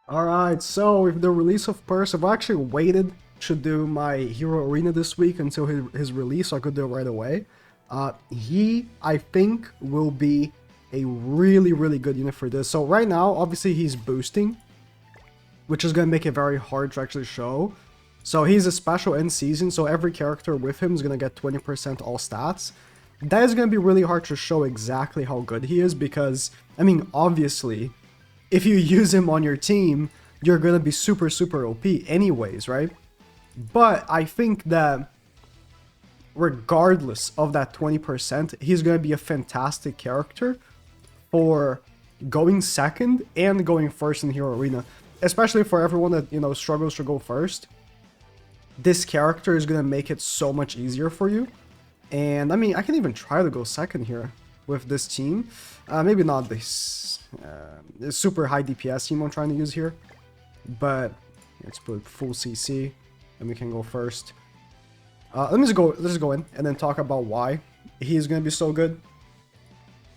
Alright, so with the release of PERCIVAL, I actually waited to do my Hero Arena this week until his release so I could do it right away. He, I think, will be a really good unit for this. So right now, obviously he's boosting, which is going to make it very hard to actually show. So he's a special end season, so every character with him is going to get 20% all stats. That is going to be really hard to show exactly how good he is because, I mean, obviously, if you use him on your team, you're going to be super OP anyways, right? But I think that regardless of that 20%, he's going to be a fantastic character for going second and going first in Hero Arena. Especially for everyone that, you know, struggles to go first. This character is going to make it so much easier for you. And, I mean, I can even try to go second here with this team. Maybe not this super high DPS team I'm trying to use here. But let's put full CC and we can go first. Let's just go in and then talk about why he's going to be so good.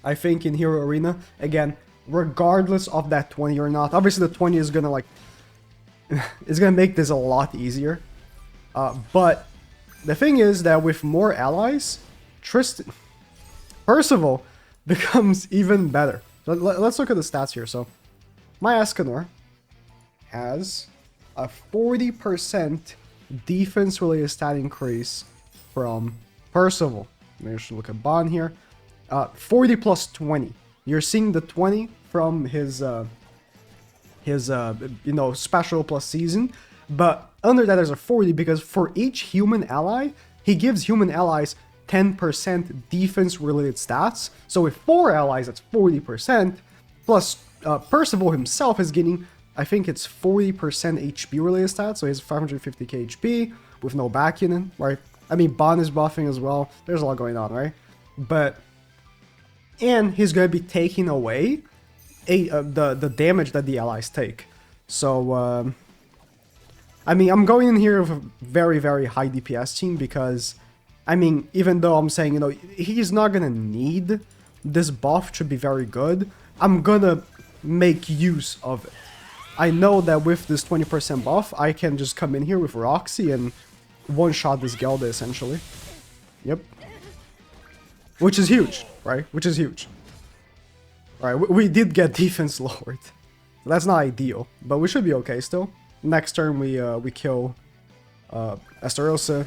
I think in Hero Arena, again, regardless of that 20 or not, obviously the 20 is going to, like, it's going to make this a lot easier. But the thing is that with more allies, Percival becomes even better. So let's look at the stats here. So my Escanor has a 40% defense-related stat increase from Percival. Maybe I should look at Bond here. 40 plus 20. You're seeing the 20 from his you know, special plus season, but under that there's a 40 because for each human ally, he gives human allies 10% defense-related stats. So with 4 allies, that's 40%. Plus, Percival himself is getting, I think it's 40% HP-related stats. So he has 550k HP with no back unit, right? I mean, Bond is buffing as well. There's a lot going on, right? And he's going to be taking away the damage that the allies take. So, I mean, I'm going in here with a very high DPS team because, I mean, even though I'm saying, you know, he's not going to need this buff to be very good, I'm going to make use of it. I know that with this 20% buff, I can just come in here with Roxy and one-shot this Gelda, essentially. Yep. Which is huge, right? Which is huge. Alright, we did get defense lowered. That's not ideal, but we should be okay still. Next turn we kill Esterosa,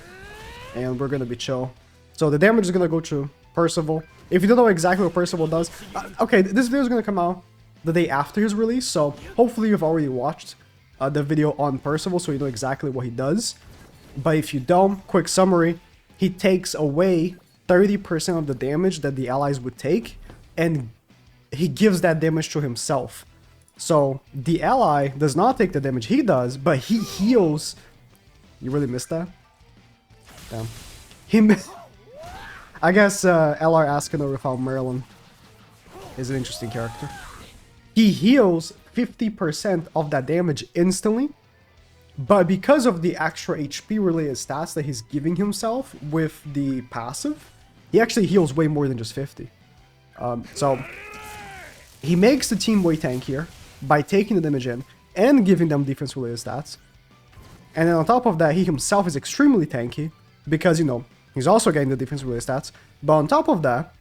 and we're gonna be chill. So the damage is gonna go to Percival. If you don't know exactly what Percival does, okay, this video is gonna come out the day after his release, so hopefully you've already watched the video on Percival, so you know exactly what he does. But if you don't, quick summary: he takes away 30% of the damage that the allies would take, and he gives that damage to himself. So the ally does not take the damage he does, but he heals. You really missed that? Damn. I guess LR Askinor without Merlin is an interesting character. He heals 50% of that damage instantly, but because of the extra HP related stats that he's giving himself with the passive, he actually heals way more than just 50. So he makes the team way tankier by taking the damage in and giving them defense related stats. And then on top of that, he himself is extremely tanky because, you know, he's also getting the defense related stats. But on top of that,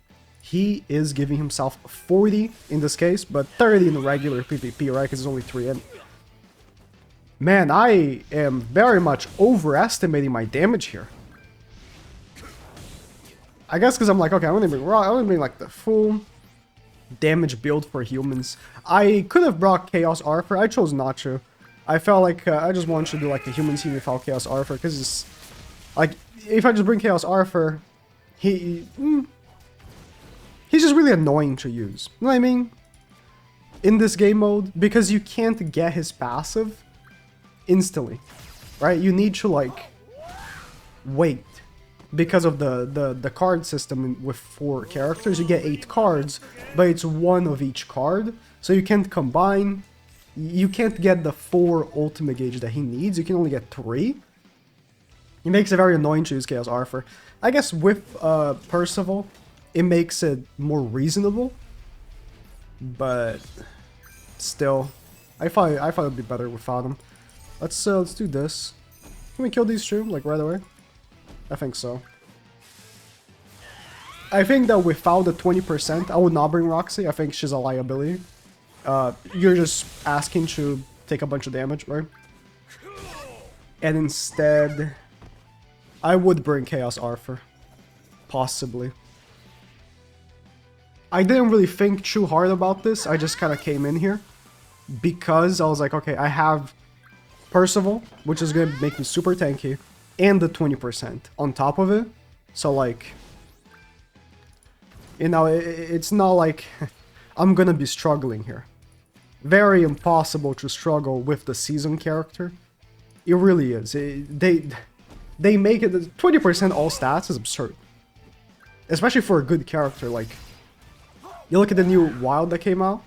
he is giving himself 40 in this case, but 30 in the regular PvP, right? Because there's only 3 in. Man, I am very much overestimating my damage here. I guess because I'm like, okay, I'm gonna bring like the full damage build for humans. I could have brought Chaos Arthur. I chose not to. I felt like I just wanted to do like a human team without Chaos Arthur because it's like if I just bring Chaos Arthur, he's just really annoying to use. You know what I mean? In this game mode, because you can't get his passive instantly, right? You need to like wait. Because of the card system with 4 characters, you get 8 cards, but it's 1 of each card, so you can't combine. You can't get the 4 ultimate gauge that he needs. You can only get 3. It makes it very annoying to use Chaos Arthur. I guess with Percival, it makes it more reasonable, but still, I thought it'd be better without him. Let's do this. Can we kill these two, like, right away? I think so. I think that without the 20%, I would not bring Roxy. I think she's a liability. You're just asking to take a bunch of damage, right? And instead, I would bring Chaos Arthur. Possibly. I didn't really think too hard about this. I just kind of came in here. Because I was like, okay, I have Percival, which is going to make me super tanky. And the 20% on top of it. So, like... You know, it's not like I'm gonna be struggling here. Very impossible to struggle with the season character. It really is. They make it 20% all stats is absurd. Especially for a good character. Like, you look at the new Wild that came out,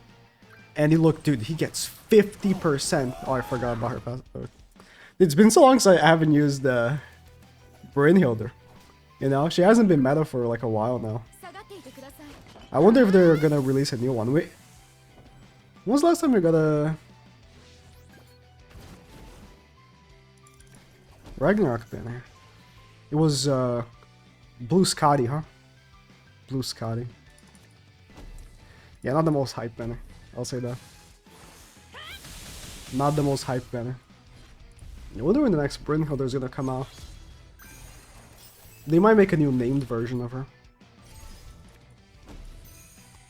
and you look, dude, he gets 50%. Oh, I forgot about her pass. It's been so long since I haven't used Brynhilder. You know, she hasn't been meta for like a while now. I wonder if they're gonna release a new one. Wait, when was the last time we got a Ragnarok banner? It was Blue Scotty, huh? Blue Scotty. Yeah, not the most hype banner. I'll say that. Not the most hype banner. I wonder when the next Brynhilder is gonna come out. They might make a new named version of her.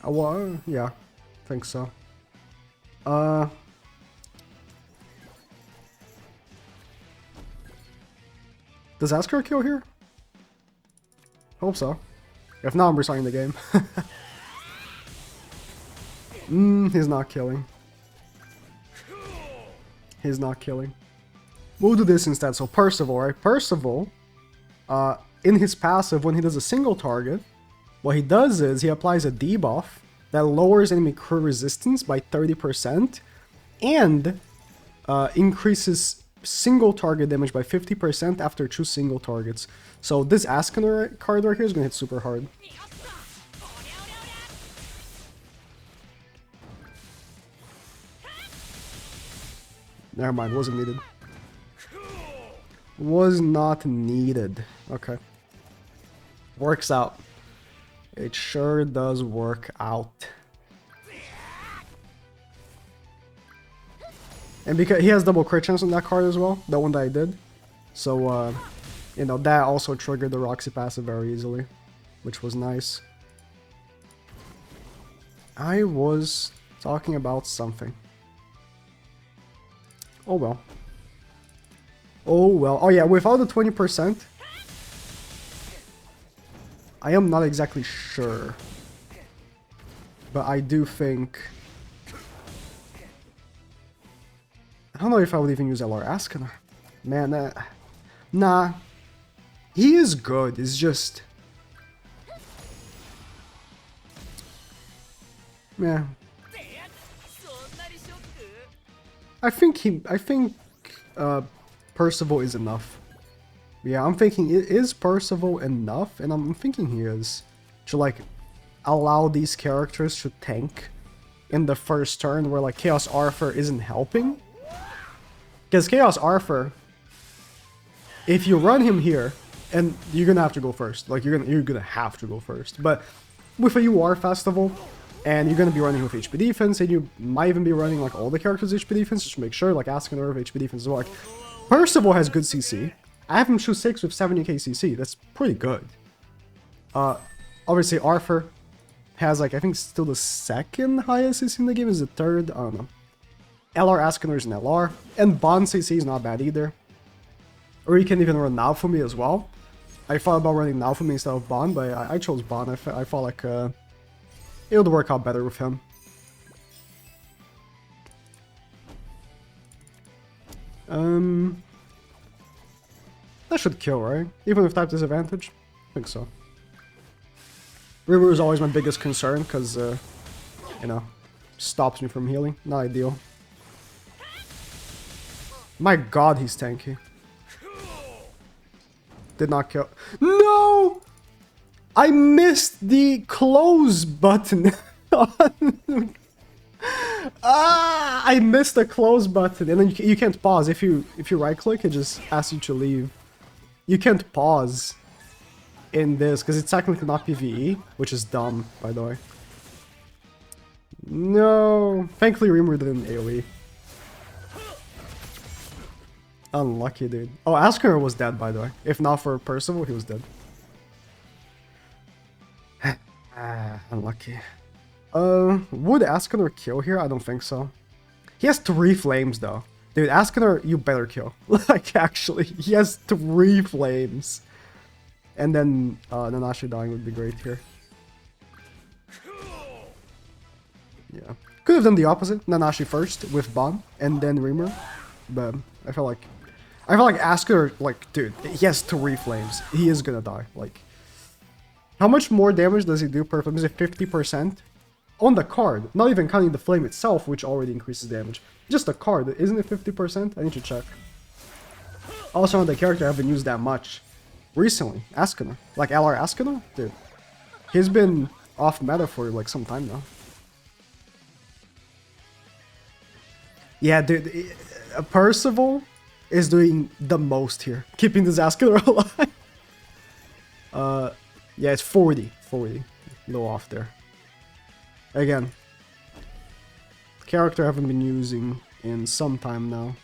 Well, yeah, I think so. Does Asker kill here? Hope so. If not, I'm restarting the game. He's not killing. He's not killing. We'll do this instead. So Percival, right? Percival, in his passive, when he does a single target, what he does is he applies a debuff that lowers enemy crew resistance by 30% and increases single target damage by 50% after 2 single targets. So this Askener card right here is going to hit super hard. Never mind, wasn't needed. Was not needed. Okay. Works out. It sure does work out. And because he has double crit chance on that card as well, the one that I did. So, you know, that also triggered the Roxy passive very easily, which was nice. I was talking about something. Oh well. Oh well. Oh yeah, without the 20%, I am not exactly sure. But I do think... I don't know if I would even use LR Askener. Man, nah. He is good, it's just... Yeah. I think Percival is enough. Yeah, I'm thinking, is Percival enough? And I'm thinking he is. To, like, allow these characters to tank in the first turn where, like, Chaos Arthur isn't helping. Because Chaos Arthur, if you run him here, and you're gonna have to go first. Like, you're gonna have to go first. But with a UR Festival, and you're gonna be running with HP defense, and you might even be running, like, all the characters' HP defense, just to make sure, like, Askener of HP defense as well. Like, Percival has good CC. I have him shoot 6 with 70k CC. That's pretty good. Obviously, Arthur has, like, I think still the second highest CC in the game. Is the third? I don't know. LR Askener is an LR. And Bond CC is not bad either. Or you can even run Naofumi as well. I thought about running Naofumi instead of Bond, but I chose Bond. I felt like it would work out better with him. That should kill, right? Even with type disadvantage? I think so. River is always my biggest concern, because, you know, stops me from healing. Not ideal. My god, he's tanky. Did not kill. No! I missed the close button. Ah! I missed the close button, and then you can't pause. If you right click, it just asks you to leave. You can't pause in this because it's technically not PvE, which is dumb, by the way. No, thankfully Reamer didn't AoE. Unlucky, dude. Oh, Asker was dead, by the way. If not for Percival, he was dead. Unlucky. Would Asker kill here? I don't think so. He has 3 flames, though. Dude, Asker, you better kill. Like, actually, he has 3 flames. And then, Nanashi dying would be great here. Yeah. Could have done the opposite. Nanashi first with Ban, and then Reamer. But I felt like Asker, like, dude, he has 3 flames. He is gonna die. Like, how much more damage does he do per flame? Is it 50%? On the card, not even counting the flame itself, which already increases damage. Just the card, isn't it 50%? I need to check. Also on the character I haven't used that much recently, Askana. Like LR Askana? Dude. He's been off meta for like some time now. Yeah, dude, Percival is doing the most here, keeping this Askana alive. Yeah, it's 40, low off there. Again, character I haven't been using in some time now.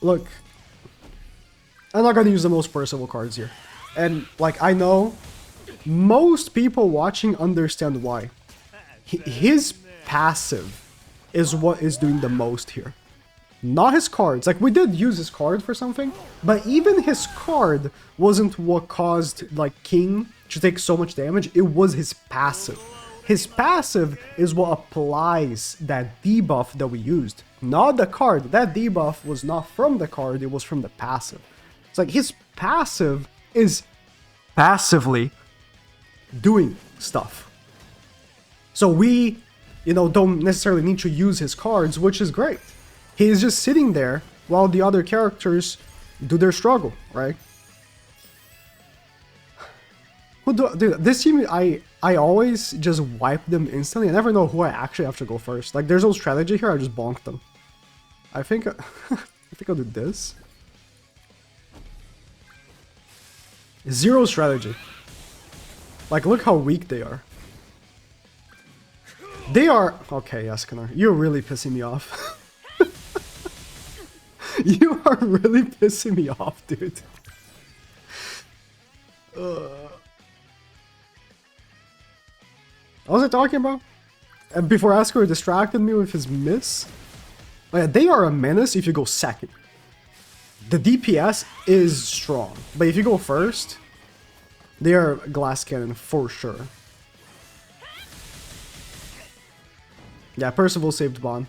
Look, I'm not gonna use the most Percival cards here. And, like, I know most people watching understand why. His passive is what is doing the most here. Not his cards. Like, we did use his card for something, but even his card wasn't what caused, like, King to take so much damage. It was his passive. His passive is what applies that debuff that we used. Not the card. That debuff was not from the card, it was from the passive. It's like his passive is passively doing stuff. So we, don't necessarily need to use his cards, which is great. He's just sitting there while the other characters do their struggle, right? Dude, this team, I always just wipe them instantly. I never know who I actually have to go first. Like, there's no strategy here, I just bonk them. I think I'll do this. 0 strategy. Like, look how weak they are. They are... Okay, Yaskanar, you're really pissing me off. You are really pissing me off, dude. What was I talking about? And before Asker distracted me with his miss? Oh yeah, they are a menace if you go second. The DPS is strong, but if you go first, they are glass cannon for sure. Yeah, Percival saved Ban.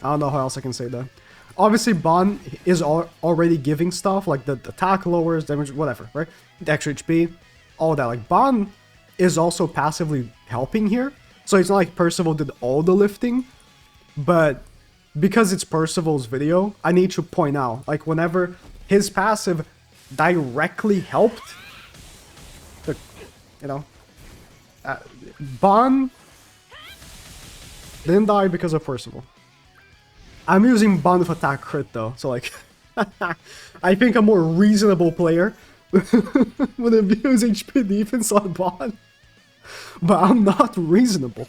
I don't know how else I can say that. Obviously, Ban is already giving stuff, like the attack lowers, damage, whatever, right? The extra HP, all that. Like, Ban is also passively helping here. So it's not like Percival did all the lifting, but because it's Percival's video, I need to point out, like, whenever his passive directly helped, Ban didn't die because of Percival. I'm using Ban with attack crit though, so like, I think a more reasonable player would have used HP defense on Ban. But I'm not reasonable.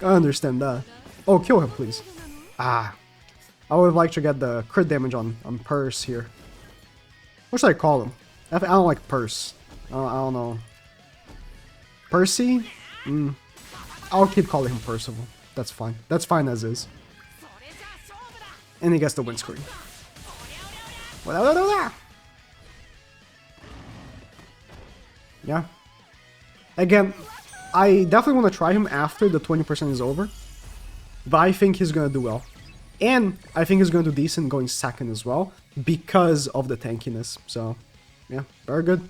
I understand that. Oh, kill him, please. I would have liked to get the crit damage on Purse here. What should I call him? I don't like Purse. I don't know. Percy? I'll keep calling him Percival. That's fine. That's fine as is. And he gets the windscreen. Yeah. Again, I definitely want to try him after the 20% is over. But I think he's going to do well. And I think he's going to do decent going second as well, because of the tankiness. So, yeah, very good.